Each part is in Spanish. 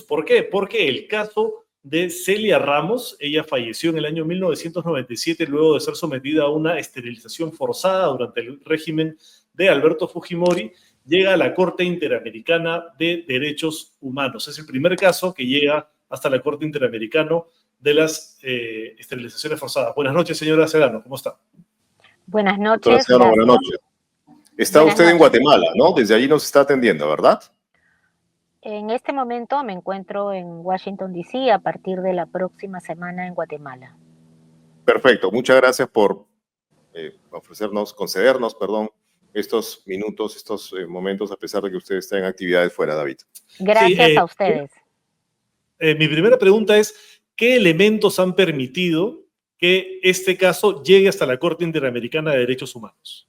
¿Por qué? Porque el caso de Celia Ramos, ella falleció en el año 1997 luego de ser sometida a una esterilización forzada durante el régimen de Alberto Fujimori, llega a la Corte Interamericana de Derechos Humanos. Es el primer caso que llega hasta la Corte Interamericana de las esterilizaciones forzadas. Buenas noches, señora Sedano, ¿cómo está? Buenas noches. Doctora Sedano, buenas noches. Está Buenas usted noches. en Guatemala, ¿no? Desde allí nos está atendiendo, ¿verdad? En este momento me encuentro en Washington, D.C., a partir de la próxima semana en Guatemala. Perfecto, muchas gracias por concedernos, estos minutos, estos momentos, a pesar de que usted está en actividades fuera, David. Gracias a ustedes. Mi primera pregunta es, ¿qué elementos han permitido que este caso llegue hasta la Corte Interamericana de Derechos Humanos?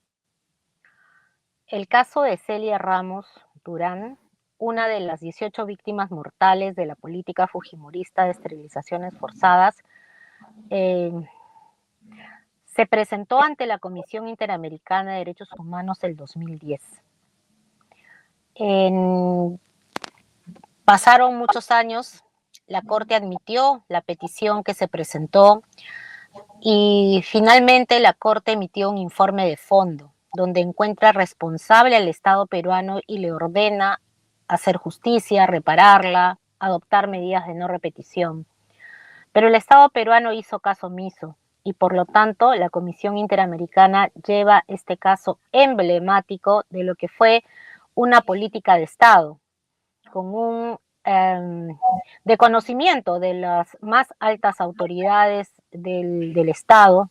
El caso de Celia Ramos Durán, una de las 18 víctimas mortales de la política fujimorista de esterilizaciones forzadas, se presentó ante la Comisión Interamericana de Derechos Humanos el 2010. Pasaron muchos años, la Corte admitió la petición que se presentó y finalmente la Corte emitió un informe de fondo donde encuentra responsable al Estado peruano y le ordena hacer justicia, repararla, adoptar medidas de no repetición. Pero el Estado peruano hizo caso omiso y por lo tanto la Comisión Interamericana lleva este caso emblemático de lo que fue una política de Estado, con un de conocimiento de las más altas autoridades del Estado,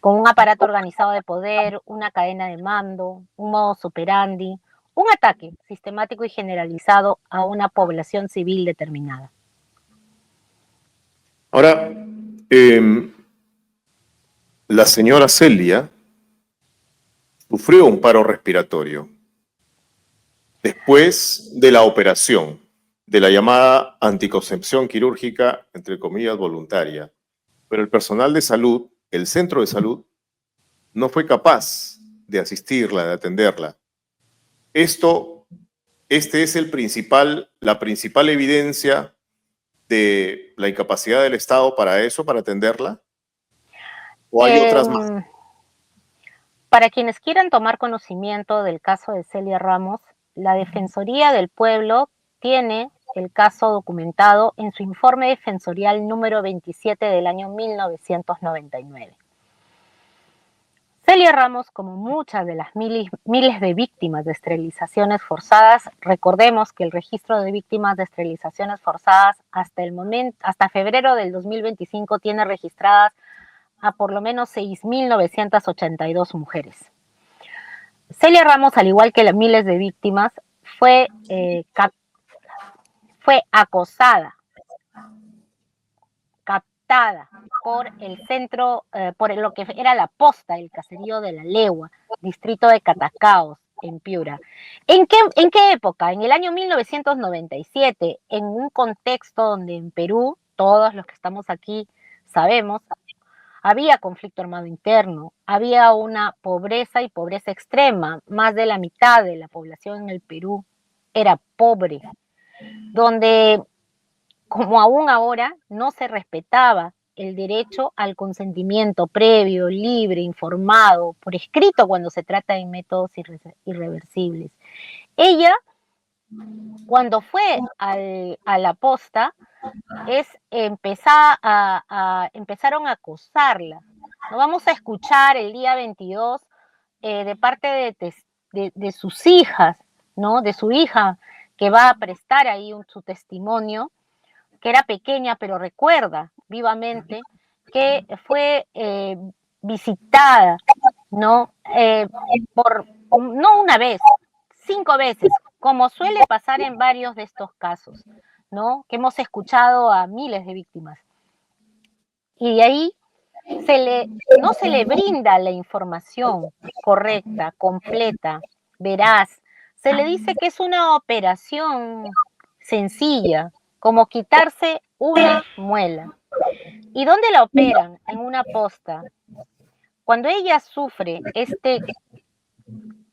con un aparato organizado de poder, una cadena de mando, un modus operandi, un ataque sistemático y generalizado a una población civil determinada. Ahora, la señora Celia sufrió un paro respiratorio después de la operación de la llamada anticoncepción quirúrgica, entre comillas, voluntaria. Pero el personal de salud, el centro de salud, no fue capaz de asistirla, de atenderla. Este es la principal evidencia de la incapacidad del Estado para eso, para atenderla. ¿O hay otras más? Para quienes quieran tomar conocimiento del caso de Celia Ramos, la Defensoría del Pueblo tiene el caso documentado en su informe defensorial número 27 del año 1999. Celia Ramos, como muchas de las miles de víctimas de esterilizaciones forzadas, recordemos que el registro de víctimas de esterilizaciones forzadas hasta febrero del 2025 tiene registradas a por lo menos 6.982 mujeres. Celia Ramos, al igual que las miles de víctimas, fue acosada, captada por el centro, por lo que era la posta, el caserío de La Legua, distrito de Catacaos, en Piura. ¿En qué época? En el año 1997, en un contexto donde en Perú, todos los que estamos aquí sabemos, había conflicto armado interno, había una pobreza y pobreza extrema. Más de la mitad de la población en el Perú era pobre, donde, como aún ahora, no se respetaba el derecho al consentimiento previo, libre, informado, por escrito cuando se trata de métodos irreversibles. Ella, cuando fue a la posta, empezaron a acosarla. Lo vamos a escuchar el día 22 de parte de sus hijas, ¿no? De su hija, que va a prestar ahí su testimonio, que era pequeña, pero recuerda vivamente que fue visitada, ¿no? No una vez, 5 veces, como suele pasar en varios de estos casos, ¿no? Que hemos escuchado a miles de víctimas. Y de ahí no se le brinda la información correcta, completa, veraz. Se le dice que es una operación sencilla, como quitarse una muela. ¿Y dónde la operan? En una posta. Cuando ella sufre este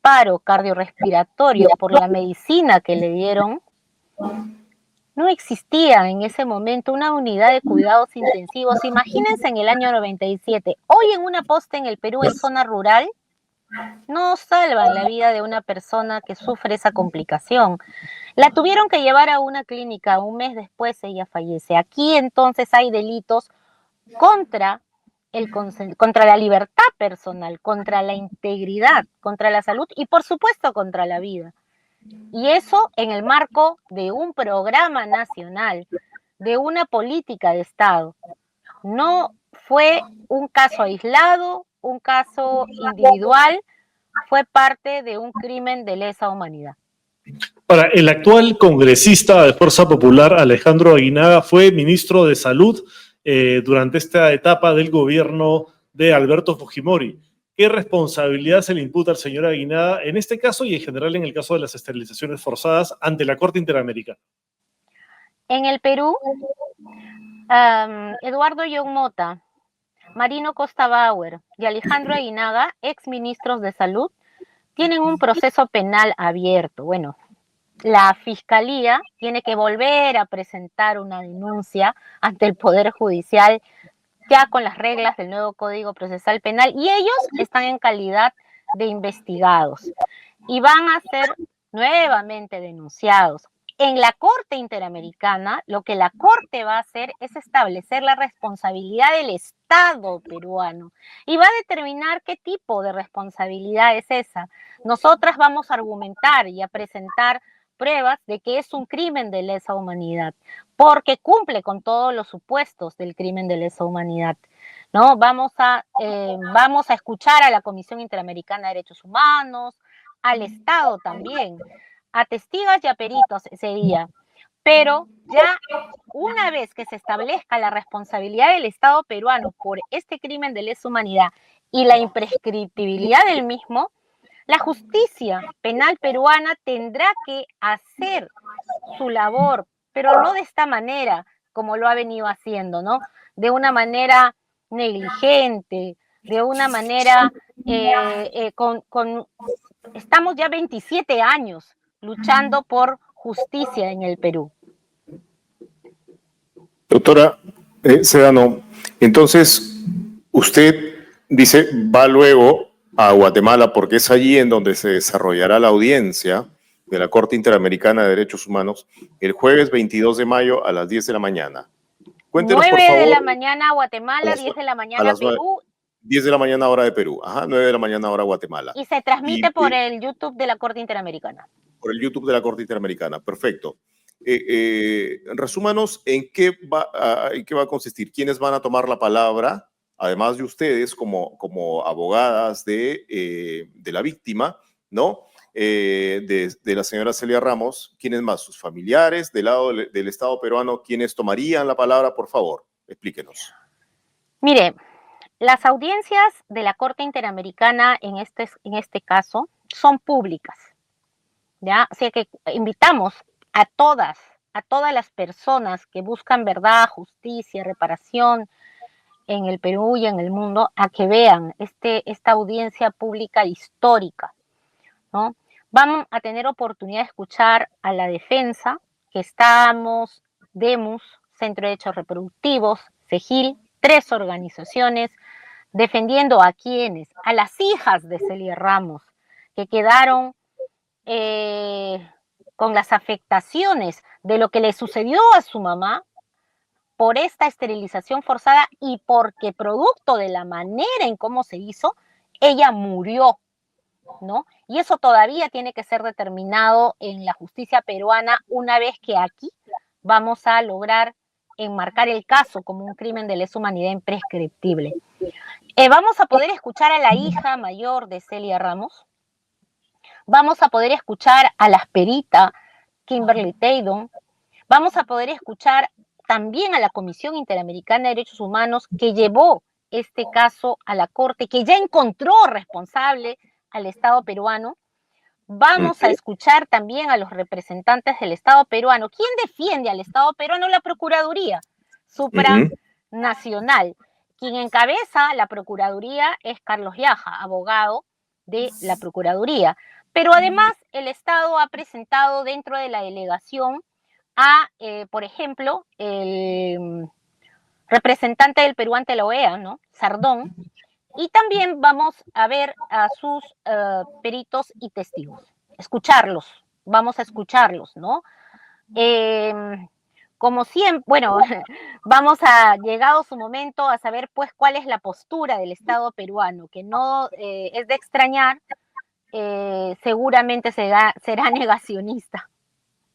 paro cardiorrespiratorio por la medicina que le dieron, No existía en ese momento una unidad de cuidados intensivos. Imagínense en el año 97. Hoy en una posta en el Perú, en zona rural, no salvan la vida de una persona que sufre esa complicación. La tuvieron que llevar a una clínica, un mes después ella fallece. Aquí entonces hay delitos contra contra la libertad personal, contra la integridad, contra la salud y por supuesto contra la vida. Y eso en el marco de un programa nacional, de una política de Estado. No fue un caso aislado, un caso individual, fue parte de un crimen de lesa humanidad. Para el actual congresista de Fuerza Popular, Alejandro Aguinaga, fue ministro de Salud durante esta etapa del gobierno de Alberto Fujimori. ¿Qué responsabilidad se le imputa al señor Aguinaga en este caso y en general en el caso de las esterilizaciones forzadas ante la Corte Interamericana? En el Perú, Eduardo John Mota, Marino Costa Bauer y Alejandro Aguinaga, ex ministros de Salud, tienen un proceso penal abierto. Bueno, la Fiscalía tiene que volver a presentar una denuncia ante el Poder Judicial ya con las reglas del nuevo Código Procesal Penal y ellos están en calidad de investigados y van a ser nuevamente denunciados. En la Corte Interamericana, lo que la Corte va a hacer es establecer la responsabilidad del Estado peruano y va a determinar qué tipo de responsabilidad es esa. Nosotras vamos a argumentar y a presentar pruebas de que es un crimen de lesa humanidad, porque cumple con todos los supuestos del crimen de lesa humanidad, ¿no? Vamos a escuchar a la Comisión Interamericana de Derechos Humanos, al Estado también, a testigos y a peritos ese día. Pero ya una vez que se establezca la responsabilidad del Estado peruano por este crimen de lesa humanidad y la imprescriptibilidad del mismo, la justicia penal peruana tendrá que hacer su labor, pero no de esta manera, como lo ha venido haciendo, ¿no? De una manera negligente, de una manera estamos ya 27 años luchando por justicia en el Perú. Doctora Sedano, entonces usted dice va luego a Guatemala porque es allí en donde se desarrollará la audiencia de la Corte Interamericana de Derechos Humanos el jueves 22 de mayo a las 10 de la mañana. Cuéntenos, 9 por favor, de la mañana Guatemala, 10 de la mañana Perú. 10 de la mañana hora de Perú, 9 de la mañana hora Guatemala. Y se transmite por el YouTube de la Corte Interamericana. Por el YouTube de la Corte Interamericana, perfecto. Resúmanos en qué va a consistir, quiénes van a tomar la palabra, además de ustedes como abogadas de la víctima, ¿no? De la señora Celia Ramos, ¿quiénes más? Sus familiares, del lado del Estado peruano, ¿quiénes tomarían la palabra? Por favor, explíquenos. Mire, las audiencias de la Corte Interamericana en este caso son públicas, ¿ya? Así que invitamos a todas las personas que buscan verdad, justicia, reparación en el Perú y en el mundo a que vean esta audiencia pública histórica, ¿no? Vamos a tener oportunidad de escuchar a la defensa, que estamos, DEMUS, Centro de Derechos Reproductivos, CEGIL, 3 organizaciones, defendiendo a quienes, a las hijas de Celia Ramos, que quedaron con las afectaciones de lo que le sucedió a su mamá por esta esterilización forzada y porque producto de la manera en cómo se hizo, ella murió, ¿no? Y eso todavía tiene que ser determinado en la justicia peruana una vez que aquí vamos a lograr enmarcar el caso como un crimen de lesa humanidad imprescriptible. Vamos a poder escuchar a la hija mayor de Celia Ramos, vamos a poder escuchar a la perita Kimberly Taydon, vamos a poder escuchar también a la Comisión Interamericana de Derechos Humanos que llevó este caso a la Corte, que ya encontró responsable al Estado peruano. Vamos a escuchar también a los representantes del Estado peruano. ¿Quién defiende al Estado peruano? La Procuraduría Supranacional. Quien encabeza la Procuraduría es Carlos Yaja, abogado de la Procuraduría. Pero además el Estado ha presentado dentro de la delegación a, por ejemplo, el representante del Perú ante la OEA, ¿no? Sardón, y también vamos a ver a sus peritos y testigos, vamos a escucharlos, ¿no? Como siempre, bueno, vamos a, llegado su momento, a saber pues cuál es la postura del Estado peruano, que no es de extrañar, seguramente será negacionista.